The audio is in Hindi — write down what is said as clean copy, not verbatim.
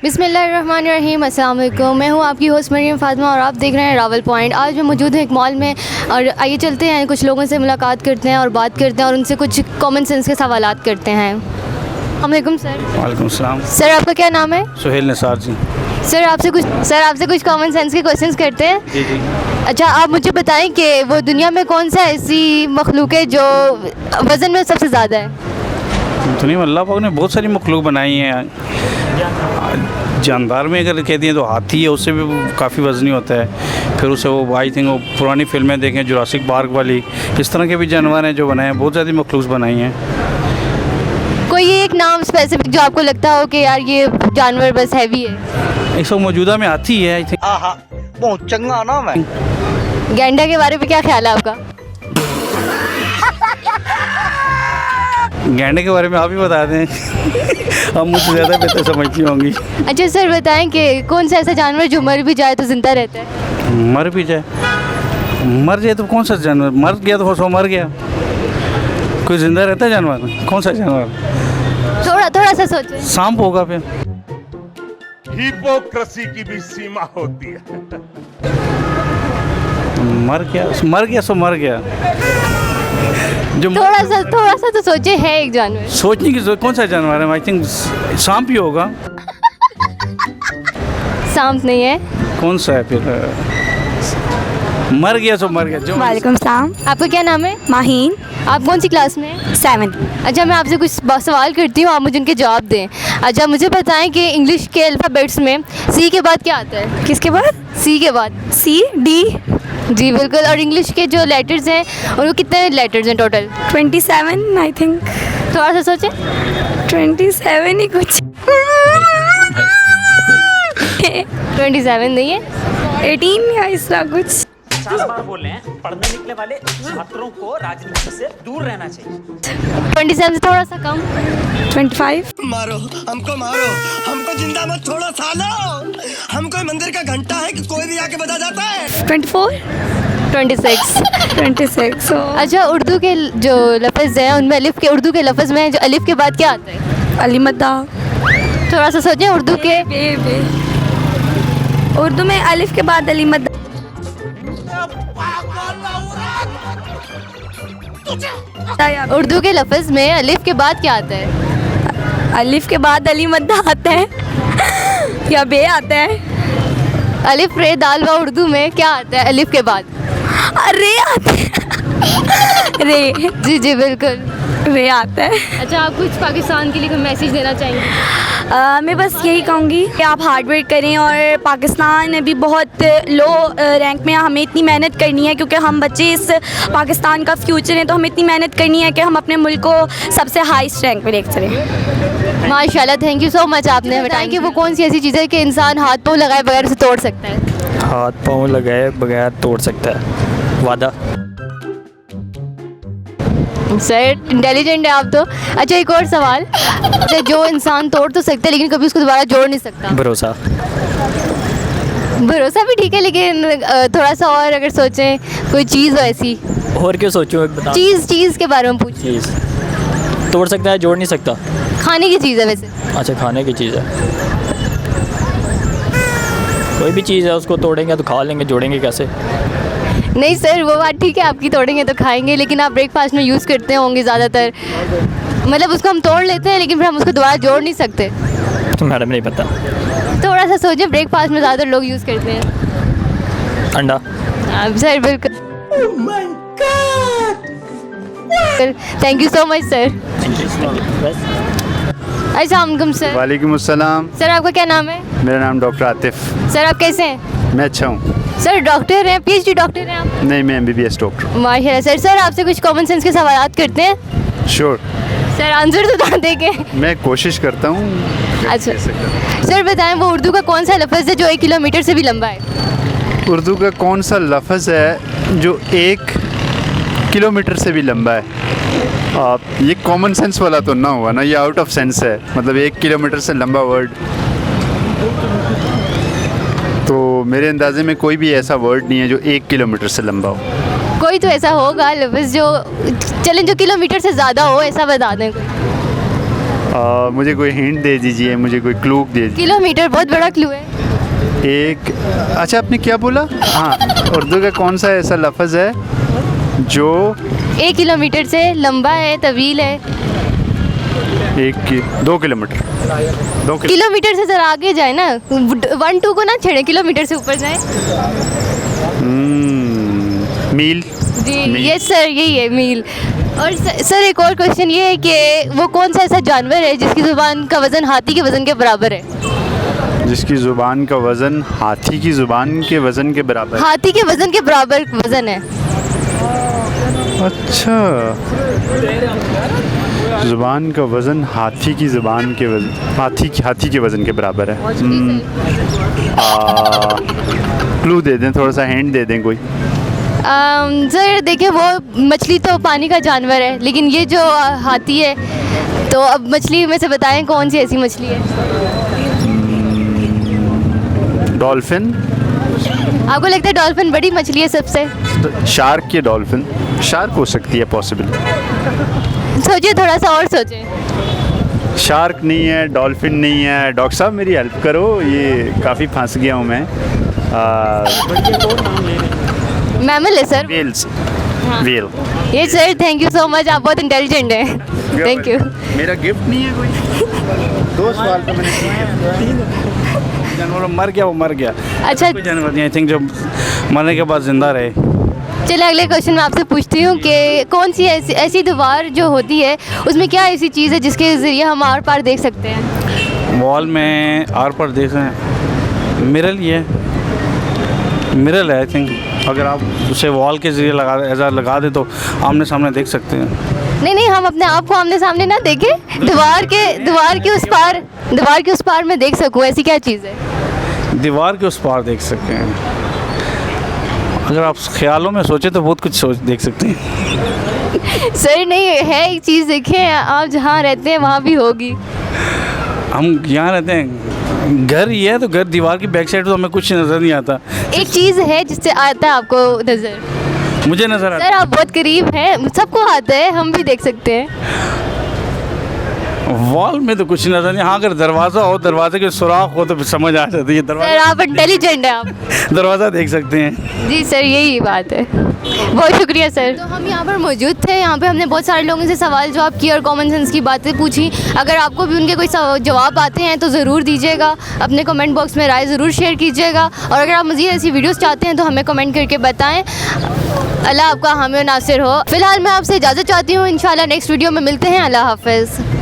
बिस्मिल्लाहिर्रहमानिर्रहीम, अस्सलाम वालेकुम। मैं हूँ आपकी होस्ट मरियम फातिमा और आप देख रहे हैं रावल पॉइंट। आज मैं मौजूद हूँ एक मॉल में और आइए चलते हैं, कुछ लोगों से मुलाकात करते हैं और बात करते हैं और उनसे कुछ कॉमन सेंस के सवालात करते हैं। अस्सलाम सर। वालेकुम सलाम। सर आपका क्या नाम है? सुहेल निसार जी। सर आपसे कुछ कॉमन सेंस के क्वेश्चंस करते हैं। जी जी। अच्छा, आप मुझे बताएं कि वो दुनिया में कौन सा ऐसी मखलूक है जो वज़न में सबसे ज़्यादा है? दुनिया में अल्लाह पाक ने बहुत सारी मखलूक बनाई हैं। जानदार में अगर कहती हैं तो हाथी है, उससे भी काफ़ी वज़नी होता है। फिर उसे वो आई थिंक वो पुरानी फिल्में देखें, जुरासिक पार्क वाली, इस तरह के भी जानवर हैं जो बनाए हैं। बहुत ज़्यादा मखलूक बनाई हैं। कोई एक नाम स्पेसिफिक जो आपको लगता हो कि यार ये जानवर बस हैवी है? इस वक्त मौजूदा में हाथी है आई थिंक। बहुत चंगा नाम है। गैंडा के बारे में क्या ख्याल है आपका? गैंडे के बारे में आप ही बता दें। आप मुझसे ज़्यादा बेहतर समझती होंगी। अच्छा सर, बताएं कि कौन सा ऐसा जानवर जो मर भी जाए तो जिंदा रहता है? मर भी जाए, मर जाए तो कौन सा जानवर? मर गया तो सो मर गया। कोई जिंदा रहता है जानवर? कौन सा जानवर? थोड़ा सा सोचें। सांप होगा फिर। हिपोक्रेसी की भी सीमा होती है। मर गया सो मर गया। जो थोड़ा सा तो सोचे, है एक जानवर। सोचने की जरूरत, कौन सा जानवर है? आई थिंक सांप ही होगा। सांप नहीं है। कौन सा है फिर? मर गया सो मर गया। जो वालेकुम सलाम। आपका क्या नाम है? माहीन। आप कौन सी क्लास में हैं? 7। अच्छा, मैं आपसे कुछ सवाल करती हूँ, आप मुझे उनके जवाब दें। अच्छा, मुझे बताएं कि इंग्लिश के अल्फ़ाबेट्स में सी के बाद क्या आता है? किसके बाद? सी के बाद। C D। जी बिल्कुल। और इंग्लिश के जो लेटर्स हैं उनको कितने लेटर्स हैं टोटल? 27 I think. थोड़ा सा सोचें। 27 ही कुछ। 27 नहीं है। 18 या इस तरह कुछ। 50 बार बोल रहे हैं, पढ़ने निकले वाले छात्रों को राजनीति से दूर रहना चाहिए। 27 से थोड़ा सा कम। 25। मारो हमको जिंदा मत छोड़ो सालो। हम कोई मंदिर का घंटा है कि कोई भी आके बजा जाता है। 24। 26। 26। अच्छा, उर्दू के जो लफ्ज़ हैं उनमें अलिफ के, उर्दू के लफ्ज़ में जो अलिफ के बाद क्या आता है? अली मद्दा। थोड़ा सा सोचें। उर्दू के उर्दू में अलिफ के बाद अली मद्दा। उर्दू के लफ्ज़ में अलिफ के बाद क्या आता है? अलिफ के बाद अली मद्दा आता है या बे आता है? अलिफ रे दाल वा उर्दू में क्या आता है अलिफ के बाद? रे आता है। रे। जी जी बिल्कुल, रे आता है। अच्छा, आप कुछ पाकिस्तान के लिए कोई मैसेज देना चाहेंगे? मैं बस यही कहूँगी कि आप हार्ड वर्क करें और पाकिस्तान अभी बहुत लो रैंक में है। हमें इतनी मेहनत करनी है क्योंकि हम बच्चे इस पाकिस्तान का फ्यूचर हैं, तो हमें इतनी मेहनत करनी है कि हम अपने मुल्क को सबसे हाईएस्ट रैंक पे लेकर चलें। माशाल्लाह, थैंक यू सो मच। आपने बताया कि वो कौन सी ऐसी चीज़ है कि इंसान हाथ पाँव लगाए बगैर उसे तोड़ सकता है? हाथ पाँव लगाए बगैर तोड़ सकता है? वादा। सर इंटेलिजेंट है आप तो। अच्छा, एक और सवाल। अच्छा, जो इंसान तोड़ तो सकता है लेकिन कभी उसको दोबारा जोड़ नहीं सकता? भरोसा। भरोसा भी ठीक है, लेकिन थोड़ा सा और अगर सोचें, कोई चीज़ हो ऐसी। और क्यों सोचूं? एक बता। चीज़ के बारे में पूछ। चीज़ तोड़ सकता है, जोड़ नहीं सकता? खाने की चीज़ है वैसे। अच्छा, खाने की चीज़ है। कोई भी चीज़ है, उसको तोड़ेंगे तो खा लेंगे, जोड़ेंगे कैसे? नहीं सर, वो बात ठीक है आपकी, तोड़ेंगे तो खाएंगे, लेकिन आप ब्रेकफास्ट में यूज़ करते होंगे ज़्यादातर। मतलब उसको हम तोड़ लेते हैं लेकिन फिर हम उसको दोबारा जोड़ नहीं सकते। तो मैडम नहीं पता। थोड़ा सा सोचें, ब्रेकफास्ट में ज़्यादातर लोग यूज़ करते हैं। अंडा। सर बिल्कुल। Thank you so much sir. अस्सलाम सर। वालेकुम अस्सलाम। सर आपका क्या नाम है? मेरा नाम डॉक्टर आतिफ। सर आप कैसे हैं? मैं अच्छा हूँ। सर डॉक्टर हैं, PhD डॉक्टर हैं आप? नहीं, मैं MBBS डॉक्टर। माशाल्लाह सर। सर आपसे कुछ कॉमन सेंस के सवालात करते हैं? श्योर। सर आंसर तो बता देंगे। मैं कोशिश करता हूँ। अच्छा सर, बताएं वो उर्दू का कौन सा लफ्ज़ है जो 1 किलोमीटर से भी लंबा है? उर्दू का कौन सा लफ्ज़ है जो 1 किलोमीटर से भी लंबा है? ये कॉमन सेंस वाला तो ना हुआ ना, ये आउट ऑफ सेंस है। मतलब 1 किलोमीटर से लंबा वर्ड, तो मेरे अंदाजे में कोई भी ऐसा वर्ड नहीं है जो 1 किलोमीटर से लंबा हो। कोई तो ऐसा होगा लफ्ज़ जो चलें जो किलोमीटर से ज़्यादा हो, ऐसा बता दें कोई। मुझे कोई हिंट दे दीजिए, मुझे कोई क्लू दे दीजिए। किलोमीटर बहुत बड़ा क्लू है। एक, अच्छा आपने क्या बोला? हाँ, उर्दू का कौन सा ऐसा लफ्ज़ है जो 1 किलोमीटर से लंबा है, तवील है। 2 किलोमीटर, 2 किलोमीटर। किलोमीटर से ज़रा आगे जाए ना, 1-2 को ना छेड़े, किलोमीटर से ऊपर जाए। मील। जी मील। यस सर, यही है, मील। और सर एक और क्वेश्चन ये है कि वो कौन सा ऐसा जानवर है जिसकी ज़ुबान का वज़न हाथी के वज़न के बराबर है? जिसकी ज़ुबान का वज़न हाथी की ज़ुबान के वज़न के बराबर। हाथी के वज़न के बराबर वज़न है। अच्छा, ज़ुबान का वज़न हाथी की ज़ुबान के वज़न, हाथी के वज़न के बराबर है। क्लू दे दें, थोड़ा सा हिंट दे दें कोई। सर देखिए, वो मछली तो पानी का जानवर है, लेकिन ये जो हाथी है, तो अब मछली में से बताएं कौन सी ऐसी मछली है? डॉल्फिन। आपको लगता है डॉल्फिन बड़ी मछली है सबसे? शार्क या डॉल्फिन? शार्क हो सकती है, पॉसिबल। सोचिए, थोड़ा सा और सोचें। शार्क नहीं है, डॉल्फिन नहीं है। डॉक्टर साहब मेरी हेल्प करो, ये काफ़ी फंस गया हूँ मैं। मैमल है सर। वेल्स। वेल। ये sir, thank you so much, आप बहुत इंटेलिजेंट हैं। Thank you. मेरा गिफ्ट नहीं है कोई। 2 सवाल तो मैंने किए। जानवर मर गया, वो मर गया। अच्छा, कोई जानवर नहीं, आई थिंक, जो मरने के बाद जिंदा रहे। चलिए अगले क्वेश्चन मैं आपसे पूछती हूँ कि कौन सी ऐसी दीवार जो होती है, उसमें क्या ऐसी चीज़ है जिसके ज़रिए हम आर पार देख सकते हैं? वॉल में आर पर देख रहे हैं, मिरर ही है, मिरर है आई थिंक। अगर आप उसे वॉल के ज़रिए लगा दे तो आमने सामने देख सकते हैं। नहीं, हम अपने आप को आमने सामने ना देखें, दीवार के उस पार मैं देख सकूँ, ऐसी क्या चीज़ है? दीवार के उस पार देख सकते हैं। अगर आप ख्यालों में सोचे तो बहुत कुछ देख सकते हैं। सर नहीं है, एक चीज़ देखें, आप जहाँ रहते हैं वहाँ भी होगी। हम यहाँ रहते हैं, घर ही है, तो घर दीवार की बैक साइड तो हमें कुछ नज़र नहीं आता। एक चीज़ है जिससे आता है आपको नज़र। मुझे नज़र आता सर आप बहुत करीब हैं, सबको आता है, हम भी देख सकते हैं। वॉल में तो कुछ नज़र नहीं। हाँ, अगर दरवाज़ा हो, दरवाजे के सुराख हो तो फिर समझ आ जाती है। सर दरवाज़ा, आप इंटेलिजेंट हैं आप। दरवाज़ा देख सकते हैं। जी सर, यही बात है। बहुत शुक्रिया सर। तो हम यहाँ पर मौजूद थे, यहाँ पे हमने बहुत सारे लोगों से सवाल जवाब किए और कॉमन सेंस की बातें पूछी। अगर आपको भी उनके कोई जवाब आते हैं तो ज़रूर दीजिएगा, अपने कमेंट बॉक्स में राय ज़रूर शेयर कीजिएगा। और अगर आप मज़ीद ऐसी वीडियोज़ चाहते हैं तो हमें कमेंट करके बताएँ। अल्लाह आपका हामी और नासिर हो। फ़िलहाल मैं आपसे इजाज़त चाहती हूँ, इंशाल्लाह नेक्स्ट वीडियो में मिलते हैं। अल्लाह हाफ़िज़।